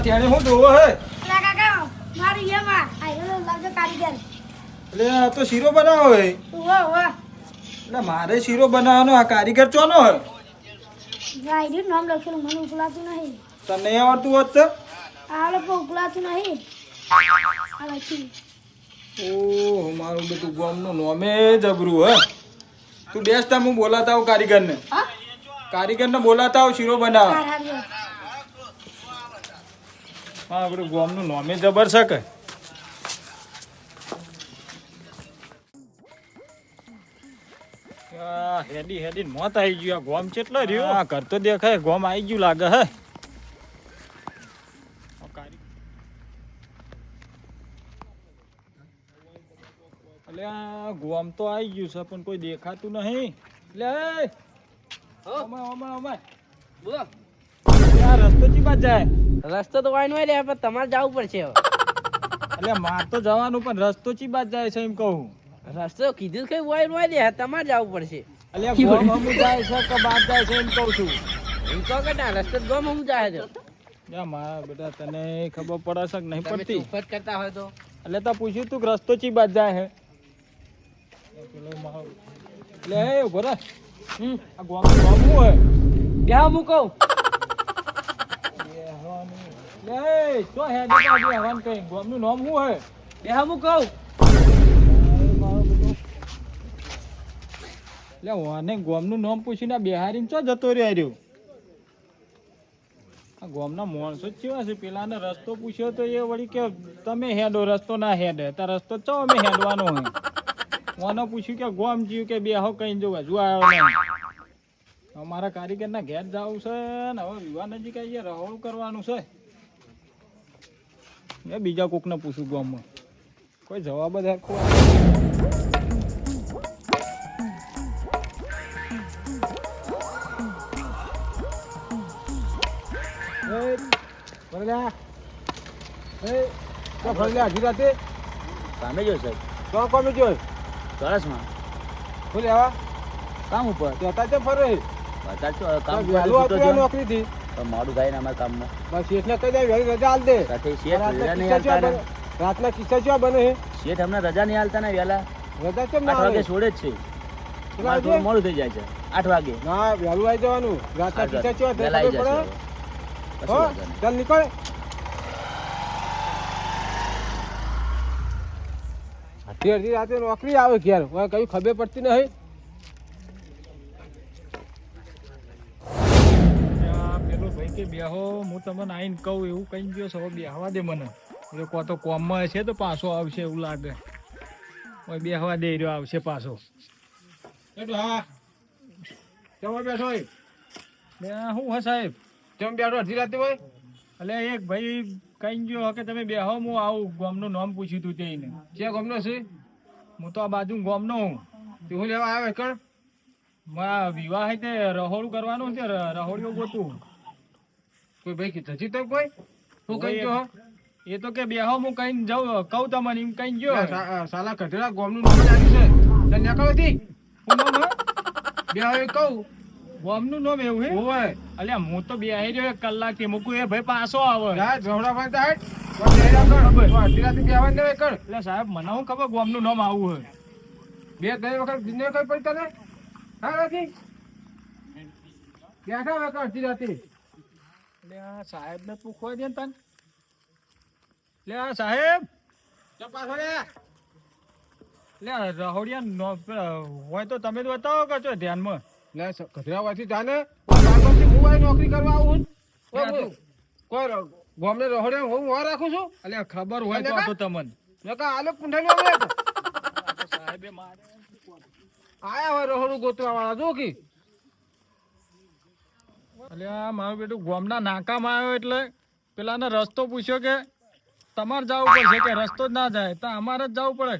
ત્યાંને હું જોવો હે કાકા મારી એમાં આયો લાગજો કારીગર એટલે આ તો શીરો બનાવો હે ઓહો એટલે મારે શીરો બનાવવાનો આ કારીગર ચોનો હે રાઈડર નામ લખેલું મને ઉકલાતું નહીં તને આવડતું હોત તો આ લોકો ઉકલાતું નહીં આ લખી ઓહ મારું બેટું ગામનું નોમે જબરું હે તું બેસતા હું બોલાતા આવું કારીગરને હા કારીગરને બોલાતા આવું શીરો બનાવવા કારાજો હા આપણું ગામનું નોમે જબર છે કે હેડી હેડી મોત આવી ગયું આ ગોમ કેટલો રહ્યો હા ઘર તો દેખાય ગોમ આવી ગયું લાગે હે એટલે આ ગોમ તો આવી ગયું છે પણ કોઈ દેખાતું નહીં એટલે બોલો આ રસ્તો ચી બાજ જાય રસ્તો તો વાઈન હોય લે પણ તમારે જવું પડશે હવે એટલે માર તો જવાનું પણ રસ્તો ચી બાજ જાય છે એમ કહું રસ્તો કીધું કઈ વાઈન હોય લે તમારે જવું પડશે એટલે ગોમ હમું જાય છે કે બાદ જાય છે એમ કહું છું એમ તો કે ના રસ્તો જ ગમ હું જાય છે યા મારા બેટા તને ખબર પડે છે કે નહીં તમે પડતી ચોખવટ કરતા હોય તો એટલે તો પૂછ્યું તું કે રસ્તો ચી બાજ જાય હે પેલો મારો એટલે હે ઉભો રે આ ગોમનું નામ શું હે ત્યાં હું કહું લે તો હેડી કાઢી હવાન કઈ ગોમનું નામ શું હે ત્યાં હું કહું લે ઓને ગોમનું નામ પૂછીને બિહારીને ચો જતો રહ્યો આ ગોમના માણસો જ કેવા છે પેલાને રસ્તો પૂછ્યો તો એ વળી કે તમે હેડો રસ્તો ના હેડે તાર રસ્તો ચો અમે હેડવાનો હોય ઓને પૂછ્યું કે ગોમ જીવ કે બેહો કઈ જો હજુ આવ્યો નહીં અમારા કારીગરના ઘેર જવું છે ને હવે વિવાહ નજીક આવીએ રહોળું કરવાનું છે મેં બીજા કોકને પૂછું ગામમાં કોઈ જવાબ જ હરખો સામે જો સાહેબ તો કોમે જોઈ સરસમાં શું લેવા કામ ઉપર ત્યાં છે ફરે અત્યારે કામ વહેલું હતું આ નોકરી થી મોડું થાય ને અમારા કામમાં બસ એટલે કઈ જાય વહેલી રજા હાલ દે સાથે શેઠ રજા નહીં રાતના હાલતા ને રાતના કિસ્સા ચેવા બને છે શેઠ અમને રજા નહીં હાલતા ને વહેલા રજા કેમ 8 ના વાગે આવે છોડે જ છે કેટલા મારે થોડું મોડું થઈ જાય છે 8 વાગે ના વહેલું આવી જવાનું રાતના કિસ્સા ચેવા વહેલા આવી ખબર જશે પડે હવે. હો કશું વાંધો નહીં. ચાલ નીકળ અડધી અડધી રાતે નોકરી આવે ઘેર હવે કઈ ખબર પડતી નહીં પેલો ભાઈ કે બેહો હું તમને આવીને કહું એવું કઈ ગયો છો બેહવા દે મને એટલે કો તો કોમમાં છે તો પાછો આવશે એવું લાગે હવે બેહવા દે રહ્યો આવશે પાછો હા ચમ બેઠો હોય શું હે સાહેબ ચમ બેઠો અડધી રાતે હોય એટલે એક ભાઈ કઈ ગયો કે તમે બેહો હું આવું ગામનું નામ પૂછ્યું તું તેને છે ગામનો છે હું તો આ બાજુ ગામનો હું તું હું લેવા આવ્યો કણ મારા વિવાહ તે રહોળું કરવાનું છે રહોળીઓ ગોતું કોઈ ભાઈ જજી તો કોઈ શું કઈ ગયો એ તો કે બેહો હું કઈ જાઉં કહું તમને એમ કઈ ગયો સાલા કઢરા ગામનું નામ જાણ્યું છે તને નીકળતી હું નામ બેહો એ કહું ગામનું નામ એવું હે ઓય અલ્યા હું તો બેહી રહ્યો 1 કલાકથી મૂકું એ ભાઈ પાછો આવે જવડા ભાઈ તાટ એટલે સાહેબ મને હું ખબર ગામનું નામ આવું હે બે 3 વખત દિને કઈ પડતા ને હા રાખી બેઠા વખત અડધી રાતે એટલે આ સાહેબ ને પૂછવા દે ને તને લે આ સાહેબ પાછો લે રહોડિયા હોય તો તમે તો બતાવો કે છો ધ્યાનમાં લે ગધરાવાથી જાને હું આ નોકરી કરવા આવું કોઈ ગામને રહોડિયા હું રાખું છું એટલે ખબર હોય તો તમને આલો કુંઠાઈ સાહેબે મારે આયા હોય રહોડું ગોતવા વાળા જો કે એટલે આ મારું બેટું ગામના નાકામાં આવ્યો એટલે પેલાને રસ્તો પૂછ્યો કે તમારે જવું પડશે કે રસ્તો જ ના જાય તો અમારે જ જવું પડે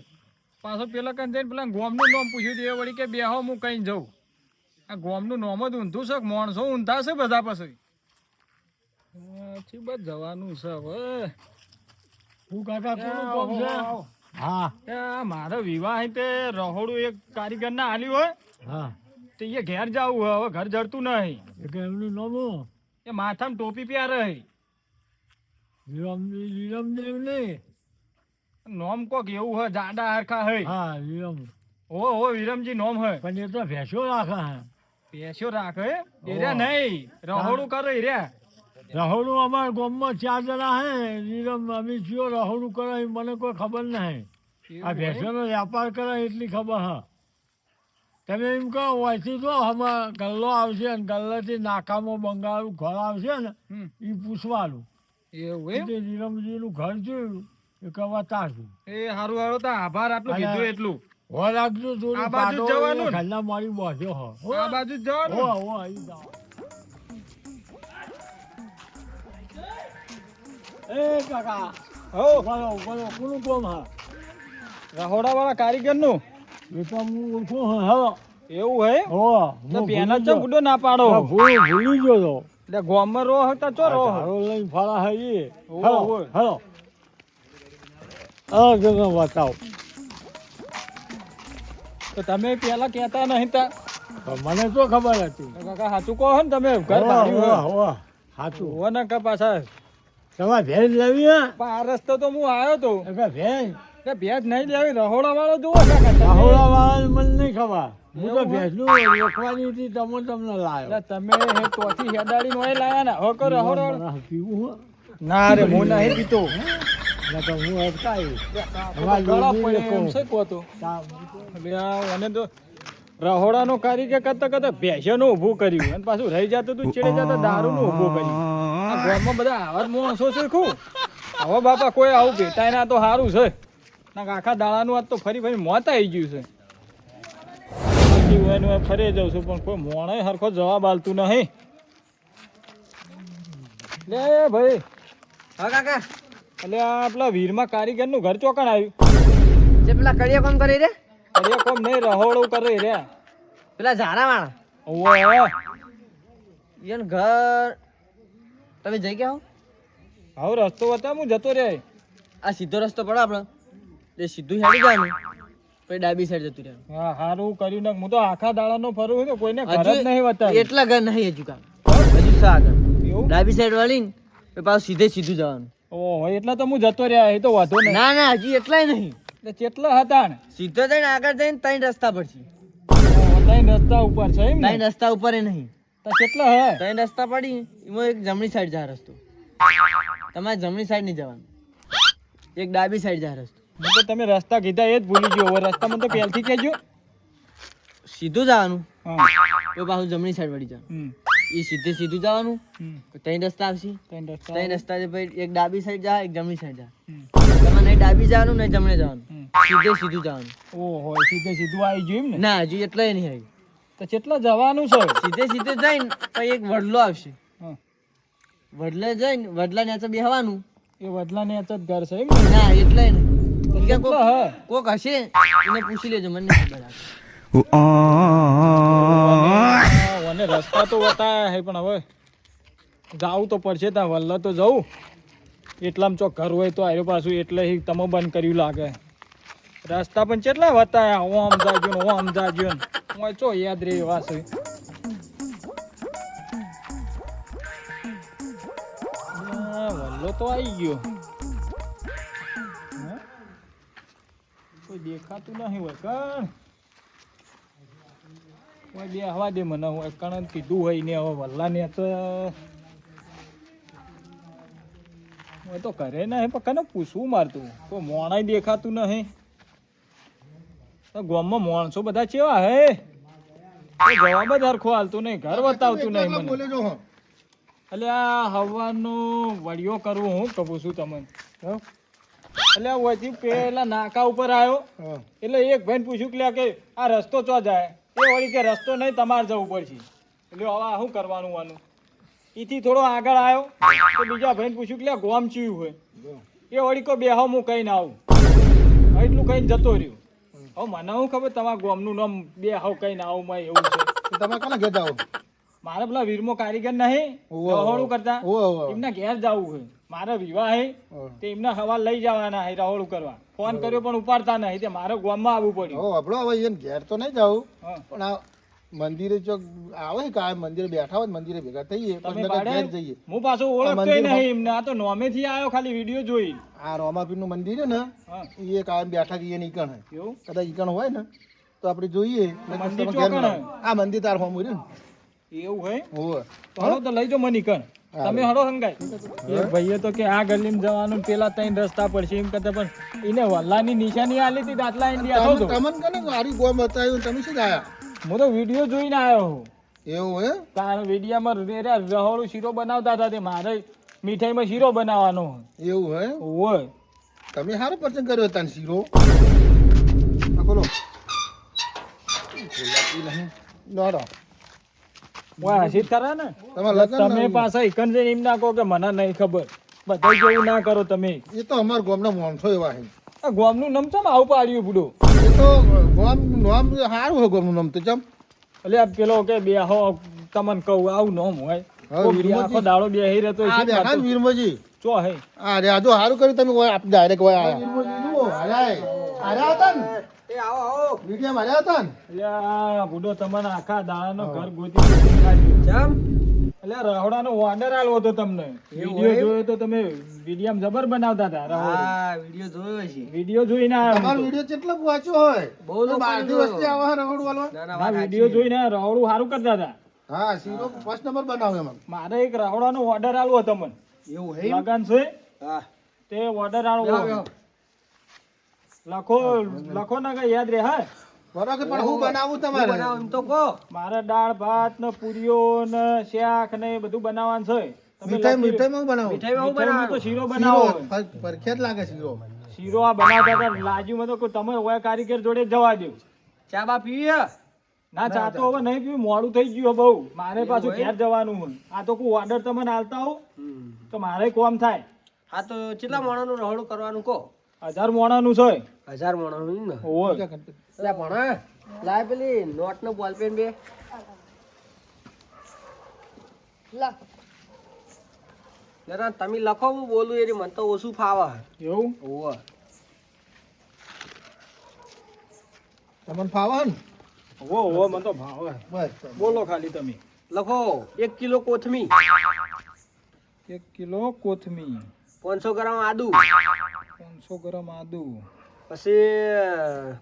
પાછો પેલા કઈ જઈને પેલા ગામનું નામ પૂછ્યું એ વળી કે બેહો હું કઈ જઉં આ ગામનું નામ જ ઊંધું છે માણસો ઊંધા છે બધા પછી બસ જવાનું છે હવે હું કાકા કોનું કામ છે હા મારો વિવાહ તે રહોડું એક કારીગર ના આલ્યું હોય હા તો એ ઘેર જવું હોય હવે ઘર જડતું નહીં એમનું નામ એ માથામાં ટોપી પહેરે વિરમદેવ નહીં. નોમ કોક એવું હે જાડા હરખા હે હા વિરમ. ઓ વિરમજી નોમ હે પણ એ તો ભેંસો રાખે હે. પેશો રાખે એર્યા નહીં રહોડું કરે એર્યા રહોડું અમારા ગામમાં 4 જણા હે. વિરમ અમે કયો રહોડું કરે એ મને કોઈ ખબર નહીં. આ ભેંસોનો વ્યાપાર કરે એટલી ખબર હા. તમે એમ કહો અહીંથી જો આમાં ગલ્લો આવશે ને ગલ્લાથી નાકામાં બંગાળું ઘર આવશે ને હમ. એ પૂછવાનું એવું એમ કે વિરમજીનું ઘર જોયું એ કહેવા તાશું. એ હારું હારું તા આભાર આટલું અને- કીધું એટલું હો રાખજો આ બાજુ જ જવાનું ને? ઘરના મારી બાંધ્યો હો. આ બાજુ જ જવાનું હો ને? હો અહીં જાઓ. એ કાકા હો બોલો બોલો કોનું કોમ હા રહોડા વાળા કારીગર નું એ તો હું ઓળખું હા હા એવું હે હો તો પેલા ચો બુડો ના પાડો ભૂલી ગયો તો એટલે ગોમમાં રો હતા ચો રો ધારો લઈને ફરા હે એ ઓવે, હેલો ઓવે. હેલો હા જગા બતાવો તો તમે પેલા કહેતા નહીં તા તો મને તો ખબર હતી તો કાકા સાચું કહો ને તમે ઘર ભાડ્યું હે. હો સાચું હોવે ને કે પાછા તમારે ભેજ લેવી હે પણ આ રસ્તો તો હું આવ્યો તો કે ભેજ એટલે ભેજ નહીં લેવી રહોડા વાળો જુઓ કાકા તમે. રાહોડા વાળા મને નહીં ખબર હું તો એવું હે? ભેજનું રોકવાની હતી તમને લાવ્યો એટલે તમે હે તોથી હેડાડી નો લાયા ને હવે કરો રહોડો વાળો. મને પીવું હે? ના રે હું નહીં પીતો એટલે તો હું અટકાયું ગળા પડે એમ છે કહો તો. એટલે આ મને તો રહોડાનો કારીગર કરતા કરતા ભેંસોનું ઊભું કર્યું અને પાછું રહી જતું તું ચેડે જતા દારૂનું ઊભું કર્યું આ ગામમાં બધા આવા જ માણસો છે ખું હવે બાપા કોઈ આવું ભેટાય ના તો સારું છે ના આખા દાડાનું આજ તો ફરી ફરી મોત આવી ગયું છે બાકી હું એનું ફરી જાઉં છું પણ કોઈ મોણે હરખો જવાબ આલતું નહીં લે ભાઈ હા કાકા એટલે આ પેલા વીરમાં કારીગરનું ઘર ચોકણ આવ્યું જે પેલા કડિયા કામ કરી રે અરે કોમ નહીં રહોડું કરે રે પેલા ઝારા વાળા ઓવે એનું ઘર તમે જઈ ગયા હો હવે રસ્તો બતા હું જતો રે આ સીધો રસ્તો પડે આપણે એ સીધું હેડી જવાનું પછી ડાબી સાઈડ જતું રહેવાનું હા સારું કર્યું ને હું તો આખા દાડાનો ફરું છું તો કોઈને ઘર જ નહીં બતાવ્યું એટલા ઘર નહીં હજુ કામ હજુ સા આગળ એવું ડાબી સાઈડ વાળી ને પછી પાછું સીધું જવાનું ઓહો એટલે તો હું જતો રહ્યા એ તો વાંધો નહીં ના ના હજી એટલાય નહીં એટલે કેટલા હતા ને સીધો જઈને આગળ જઈને ત્રણ રસ્તા પડશે ત્રણ રસ્તા ઉપર છે એમ ને ત્રણ રસ્તા ઉપર એ નહીં તો કેટલા હે ત્રણ રસ્તા પડી એમાં એક જમણી સાઈડ જા રસ્તો તમારે જમણી સાઈડ નહીં જવાનું એક ડાબી સાઈડ જા રસ્તો હું તો તમે રસ્તા કીધા એ જ ભૂલી ગયો હવે રસ્તામાં તો પહેલથી કહેજો સીધું જવાનું હા તો પાછું જમણી સાઈડ વળી જવાનું હમ એ સીધું જવાનું હમ તો ત્રણ રસ્તા આવશે ત્રણ રસ્તા ત્રણ રસ્તા છે પછી એક ડાબી સાઈડ જા એક જમણી સાઈડ જા હમ. તમારે નહીં ડાબી જવાનું નહીં જમણે જવાનું હમ. સીધું જવાનું ઓહો સીધે સીધું આવી ગયું એમ ને ના હજુ એટલે નહીં આવી તો કેટલા જવાનું છે સીધે જઈને પછી એક વડલો આવશે હા વડલે જઈને વડલા નેચે બેહવાનું એ વડલા ને જ ઘર છે એમ ને ના એટલે નહીં તો ઈ કે કેટલા હે કોક હશે એને પૂછી લેજો મને નહીં ખબર આવે. અને રસ્તા તો બતાયા હે પણ હવે જાવું તો પડશે ત્યાં વલ્લા તો જવું એટલામાં ચોક ઘર હોય તો આવ્યો પાછું એટલે તમે બંધ કર્યું લાગે રસ્તા પણ કેટલા બતાયા ઓમ જાજો ને ઓમ જાજો ને હું ચો યાદ રહે એવા છે વલ્લો તો આવી ગયો હે? કોઈ દેખાતું નહીં હોય કણ કોઈ બે હવા દે મને હું કણ કીધું હોય ને હવે વલ્લા ને તો હું તો કરે નહીં પણ કને પૂછવું મારતું કોઈ મોણાય દેખાતું નહીં તો ગામમાં માણસો બધા ચેવા હે કોઈ જવાબ જ હરખો હાલતું નહીં ઘર બતાવતું નહીં મને એટલે આ હવાનું વડિયો કરવું હું કહું છું તમને હો? એટલે આ વધી પેલા નાકા ઉપર આવ્યો એટલે એક ભાઈને પૂછ્યું કે લે કે આ રસ્તો ચો જાય એ વળી કે રસ્તો નહીં તમારે જવું પડશે એટલે હવે આ શું કરવાનું આનું એથી થોડો આગળ આવ્યો તો બીજા ભાઈને પૂછ્યું કે લે ગોમ ચીયું હોય એ વળી કો બેહો હું કહીને આવું એટલું કહીને જતો રહ્યો હવે મને શું ખબર તમારા ગોમનું નામ બેહો કહીને આવું માં એવું છે તમે કોને ઘેર જાઓ? મારે પેલા વીરમો કારીગર નહીં રહોડું કરતા એમના ઘેર જવું છે મારે વિવાહ હે તે એમના હવા લઈ જવાના હે રહોડું કરવા ફોન કર્યો પણ ઉપાડતા નહીં તે મારે ગામમાં આવવું પડ્યું હો આપણો હવે એને ઘેર તો નહીં જાઉં હા. પણ આ મંદિરે ચોક આવે કાયમ મંદિરે બેઠા હોય ને મંદિરે ભેગા થઈએ તમે પછી નકર પાડે? ઘેર જઈએ. હું પાછો ઓળખતોય મંદિર નહીં એમને, આ તો નોમેથી આવ્યો ખાલી વિડીયો જોઈ. આ રોમાપીરનું મંદિર છે ને હા એ કાયમ બેઠા કહીએ ને ઈકણ હે. એવું કદાચ ઈકણ હોય ને તો આપણે જોઈએ નકર મંદિર તમે ઘેર ચોકણ હે? મળો. આ મંદિર તાર હોમ રહ્યું એવું હે? ને હોવે. તો હળો તો લઈ જાઓ મને કણ. તમે હળો હંગાય. એક ભાઈએ તો કે આ ગલીમાં જવાનું ને પેલા ત્રણ રસ્તા પડશે એમ કરતા, પણ એને વલ્લાની નિશાની આલી હતી દાખલા ઇન્ડિયા હતો. તમને કને મારી ગોમ બતાવ્યું તમે શું આયા હું તો વિડીયો જોઈને આવ્યો હું. એવું હે તાર વિડીયામાં રહોળું શીરો બનાવતા હતા, તે મારે મીઠાઈમાં શીરો બનાવવાનો. એવું હે હોય તમે સારો પસંદ કર્યો હતા ને શીરો. આ ખોલો ખોલાતી નહીં. દોડો. વાહ હસી જ ખરા ને. તમારા લગ્ન તમે પાછા એકન જઈને એમ ના કહો કે મને નહીં ખબર. બધા જેવું ના કરો તમે. એ તો અમારા ગામના માણસો એવા છે. આ ગામનું નામ ચમ આવું પાડ્યું બુડો. એ તો ગામ નામ સારું હોય ગામનું નામ તો ચમ. એટલે આ પેલો કે બે હો તમને કહું આવું નામ હોય. હા, કોક વીરમોજી. આખો દાડો બેહી રહેતો આ છે બેઠા ને વીરમોજી. ચો હે. આ રે આ જો સારું કર્યું તમે આપણે ડાયરેક્ટ હોય આયા. વીરમોજી જુઓ આયા હતા ને એ આવો આવો મીડિયા માર્યા હતા ને. એટલે આ બુડો તમને આખા દાડાનો ઘર ગોતી ગોતી ખાધું. જમ એટલે રહોડાનો ઓર્ડર આલ્યો હતો તમને. વિડીયો જોયો તો તમે વિડીયામ જબર બનાવતા હતા રહોડું. હા વિડિયો જોયો છે વિડીયો જોઈને આવ્યો તમારો હું તો. વિડીયો કેટલો વાંચ્યો હોય બહુ લોકો બહારથી વસ્તી આવા હે રગડું વાળવા. ના ના ના વાત વિડીયો સાચી. જોઈને રહોડું સારું કરતા હતા. હા શીરો ફર્સ્ટ નંબર બનાવ્યો એમાં. મારે એક રહોડાનો ઓર્ડર આલ્યો હતો મને. એવું હે લગન છે હા તે ઓર્ડર આલ્યો. લખો લખો ના કઈ યાદ રહે હા. બરાબર પણ હું બનાવું તમારે બનાવો એમ તો કહો મારે દાળ ભાત ને પૂરીઓ ને શાક ને એ બધું બનાવવાનું છે. તમે મીઠાઈ લખી- મીઠાઈમાં હું બનાવું મીઠાઈમાં હું મીઠાઈમાં તો બનાવવાનું શીરો બનાવો. પરખ્યાત લાગે શીરો. શીરો આ બનાવતા હતા લાજ્યું તો તમે ઓય કારીગર જોડે જ જવા દો. ચા બા પીવી ના ચા તો હવે નહીં પીવું, મોડું થઈ ગયું બહુ. મારે પાછું ઘેર જવાનું હોય. આ તો કોઈ ઓર્ડર તમને આલતા હો તો મારે કોમ થાય. હા તો કેટલા માણસનું રહોડું કરવાનું કહો 1000 મોણાનું છે. 1000 માણસનું ને ઓય એટલે ભણા લાય પેલી નોટ નો બોલપેન બે લખ. જરા તમે લખો હું બોલું એની મને તો ઓછું ફાવે એવું ઓવા તમને ફાવે ને ઓ મને તો ભાવે. બસ બોલો ખાલી તમે. લખો 1 કિલો કોથમી 1 કિલો કોથમીર, 500 ગ્રામ આદુ 500 ગ્રામ આદુ, પછી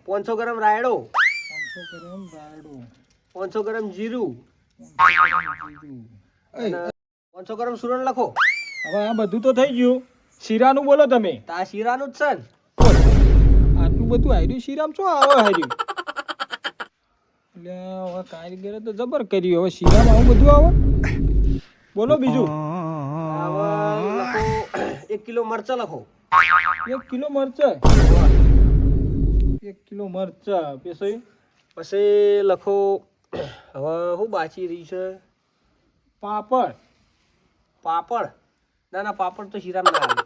500 ગ્રામ રાયડો 500 ગ્રામ રાયડો, 500 ગ્રામ જીરું 500 ગ્રામ જીરું. અને 500 ગ્રામ સુરણ લખો હવે આ બધું તો થઈ ગયું. શીરાનું બોલો તમે. તો આ શીરાનું જ છે ને આટલું બધું હાર્યું શીરામ શું આવે હાર્યું? એટલે હવે કારીગરે તો જબર કર્યું. હવે શીરામાં આવું બધું આવે. બોલો બીજું. હવે લખો 1 કિલો મરચાં લખો 1 કિલો મરચાં, 1 કિલો મરચાં. પછી પછી લખો હવે શું બાકી રહી છે પાપડ. પાપડ ના ના પાપડ તો શીરામાં ના આવે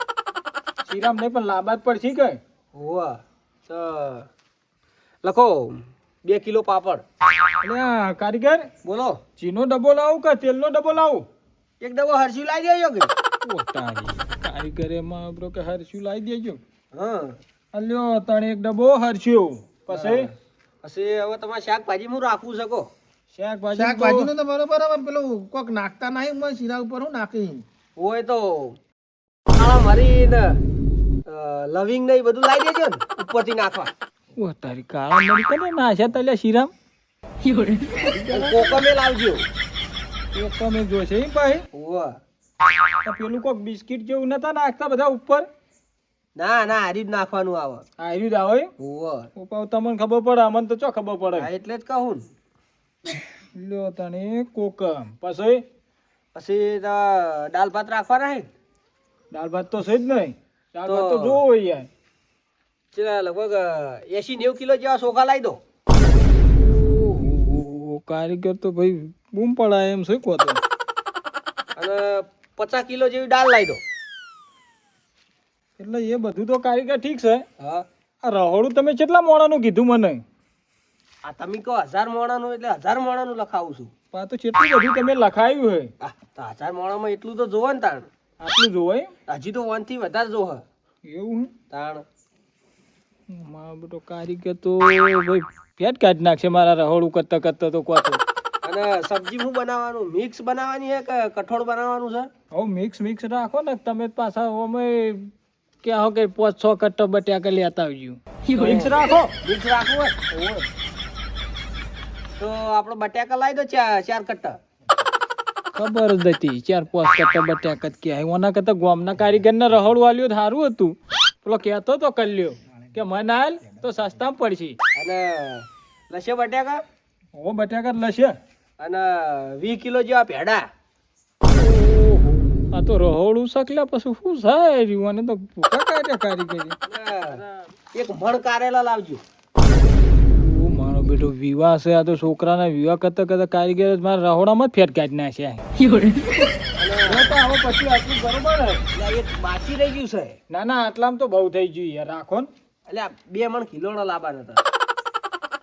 શીરામ નહીં પણ લાંબા જ પડશે કે. હોવા તો લખો 2 કિલો પાપડ એટલે આ કારીગર બોલો ચીનો ડબ્બો લાવું કે તેલનો ડબ્બો લાવું? એક ડબ્બો હરસી લાવી દેજો કે ઓ તારી કારીગરે માં બ્રો કે હરસ્યું લાવી દેજો. હા અલ્યો તણે એક ડબ્બો હરસ્યું. પછી પછી હવે તમારે શાકભાજી હું રાખવું શકો શાકભાજી નું તો બરોબર હવે પેલું કોક નાખતા નહીં મને શીરા ઉપર હું નાખી હોય તો કાળા મરી ને લવિંગ ને એ બધું લાવી દેજો ને ઉપરથી નાખવા ઓ તારી કાળા મરી કને નાખ્યા તલ્યા શીરામ? કોકમે લાવજો એ તમે જોશે એમ ભાઈ. હોવા તો પેલું કોક બિસ્કિટ જેવું નતા નાખતા બધા ઉપર? ના ના હારી જ નાખવાનું આવે આયરું જ આવે. હોવા ઉપાવ તમને ખબર પડે, અમને તો ચો ખબર પડે. હા એટલે જ કહું ને લ્યો તને કોકમ. પછી પછી તો દાળ ભાત રાખવાના હે દાળ ભાત તો છે જ નહીં. દાળ ભાત તો તો- જોવો યાર. ચલા લગભગ 80-90 કિલો જેવા ચોખા લાવી દો ઓહો, કારીગર તો ભાઈ બૂમ પડાય એમ છે કો તો. અને 50 કિલો જેવી દાળ લાવી દો એટલે એ બધું તો કારીગર ઠીક છે. હા આ રહોડું તમે કેટલા મોણાનું કીધું મને? આ તમે કહો 1000 મોણાનું એટલે 1000 મોણાનું લખાવું છું આ તો કેટલું બધું તમે લખાયું હે. આ તો 1000 મોણામાં એટલું તો જોવો ને તાણ આટલું જોવાય હજી તો 1 થી વધારે જોવે એવું હે? તાણ મારો બેટો કારીગર તો ભાઈ પેટ કાઢી નાખશે મારા રહોડું કરતા કરતા તો કહો તો. અને સબ્જી શું બનાવવાનું, મિક્સ બનાવવાની છે કે કઠોળ બનાવવાનું છે? હવે મિક્સ રાખો ને તમે પાછા અમે કહો કે 5-6 કટ્ટા બટાકા લેતા આવજો. મિક્સ રાખો. મિક્સ રાખવું હોય તો આપણે બટાકા લાવી દો 4 કટ્ટા. ખબર જ હતી 4-5 કટ્ટા બટાકા જ ક્યાં ઓના કરતા ગામના કારીગરને રહોડ વાલ્યો સારું હતું. પેલો કહેતો તો કલ્યો કે મને હાલ તો સસ્તામાં પડશે. અને લસે બટાકા ઓ બટાકા જ લશે. અને 20 કિલો જેવા ભેડા. આ તો રહોડું શકલ્યા પછી શું થાય રહ્યું અને તો ભૂખા કાઢ્યા કારીગરી. અને એક મણ કારેલા લાવજો. ઓ મારો બેટો વિવાહ છે આ તો છોકરાના વિવાહ કરતા કારીગર જ મારા રહોડામાં જ ફેટ કાઢી નાખ્યા. હવે પછી આટલું બરોબર ને? એટલે એક બાકી રહી ગયું છે. ના ના આટલામાં તો બહુ થઈ ગયું યાર રાખો ને. એટલે 2 મણ કિલોના લાવવાના હતા.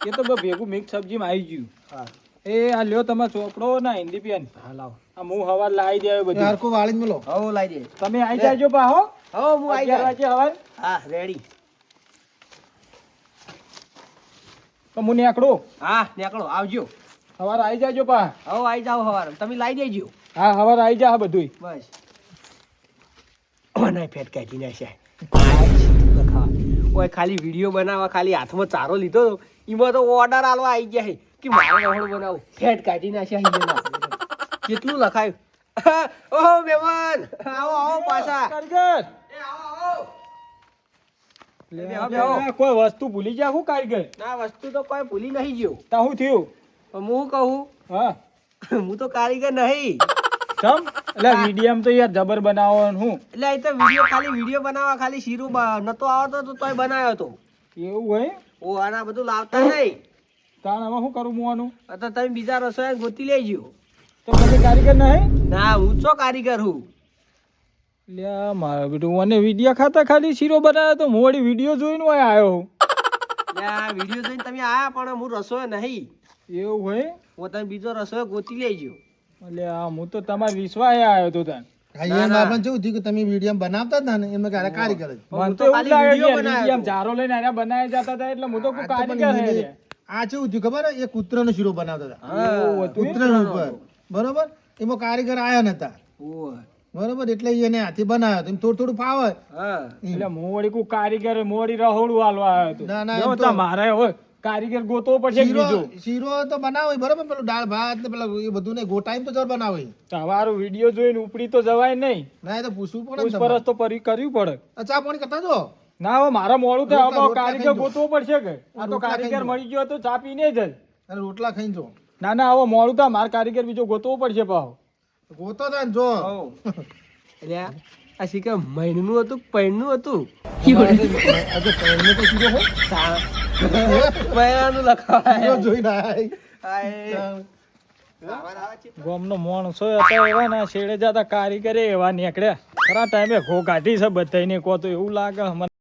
એ તો ભેગું મિક્સ સબ્જીમાં આવી ગયું. હા એ આ લ્યો તમારો ચોપડો ના હિન્દી પેન. હા લાવો. આ હું હવાર લાવી દે બધું. હરકો વાળી જ મેલો. હો લાવી દે. તમે આવી જાજો પા હો. હો હું આવી 11 વાગે હવાર હા રેડી. તો હું નીકળું. હા નીકળો આવજો. હવાર આવી જાજો પા. હો આવી જાઓ હવાર તમે લાવી દેજો. હા હવાર આવી જા બધું. બસ ઓનાય ફેટ કાઢી નાખ્યા. ઓય ખાલી વિડીયો બનાવવા ખાલી હાથમાં ચારો લીધો તો એમાં તો ઓર્ડર આલવા આવી ગયા છે કે મારો રહોડું બનાવો. ફેટ કાઢી નાખ્યા હિંગેના. કેટલું લખાયું. ઓહો મહેમાન આવો આવો પાછા. કારીગર એ આવો આવો. કોઈ વસ્તુ ભૂલી જા હું કારીગર. ના વસ્તુ તો કોઈ ભૂલી નહીં ગયો. તા હું થયું. પણ હું કહું હા હું તો કારીગર નહીં. ચમ એટલે મીડિયમ તો યાર જબર બનાવવાનું હું. એટલે એ તો વિડીયો બનાવવા ખાલી શીરો નતો આવતો તો તોય બનાવ્યો હતો. એવું હોય ઓ આના બધું લાવતા નહીં. તાણ હવે શું કરું હું આનું. તો તમે બીજા રસોઈ ગોતી લેજો. તો તમે કારીગર નહીં. ના હું છો કારીગર હું. લ્યા મારો બેટો મને વિડિયા ખાતા ખાલી શીરો બનાવ્યો તો હું વળી વિડિયો જોઈને હોય આવ્યો. આ વિડીયો જોઈને તમે આયા પણ હું રસોઈ નહીં. એવું હોય હું તમે બીજો રસોઈ ગોતી લેજો. એટલે આ હું તો તમારા વિશ્વાસ આવ્યો તો તાન. હા, એમ આપણે કેવું થયું કે તમે વિડીયો બનાવતા હતા ને એમાં ક્યારે કારીગર જ. મને તો એવું ખાલી લાગે વિડીયો કે બનાવ્યો મીડિયમ હતો. જારો લઈને આયા બનાવ્યા જતા હતા એટલે હું તો કોઈ આ તો પણ કારીગર હે. આ કેવું થયું ખબર હે? એ કૂતરાનો શીરો બનાવતા હતા. એવું હતું. કૂતરાનો ઉપર બરોબર એમાં કારીગર આયા નતા ઓય. બરોબર એટલે એને હાથી બનાવ્યો એમ થોડું ફાવે. હા એટલે હું વળી કોઈ કારીગર મોડી રહોડું હાલવા આવ્યો હતો. ના, ના, જો એમ તો- તા મારે હવે કારીગર ગોતવો પડશે કે બીજો. શીરો તો બનાવે બરોબર પેલું દાળ ભાત ને પેલા એ બધું ને ગોટાઈમ તો જર બનાવે. તમારો વિડીયો જોઈને ઉપડી તો જવાય નહીં. ના એ તો પૂછવું પડે ને તમારે. પૂછપરછ તો કર્યું પડે. આ ચા પાણી કરતા જો. ના હવે મારા મોડું થાય હવે રોટલા કારીગર ખાઈ ગોતવો પડશે કે આ આ તો રોટલા કારીગર ખાઈ મળી ગયો તો ચા પીને જ. અને રોટલા ખાઈને જો. ના ના હવે મોડું થાય મારે કારીગર બીજો ગોતવો પડશે પાછો. ગોતો થાય ને જો. એટલે આ શીખે મહિનાનું હતું પૈણનું હતું. આજે પહેરનો તો શીરો હોય. મહિનાનું લખાય. શીરો જોઈને આય. હાય. ગામનો માણસો હતા એવા ને છેડે જતા કારીગરે એવા નીકળ્યા ખરા ટાઈમે ઘો કાઢી છે બધાને કહો તો એવું લાગે મને.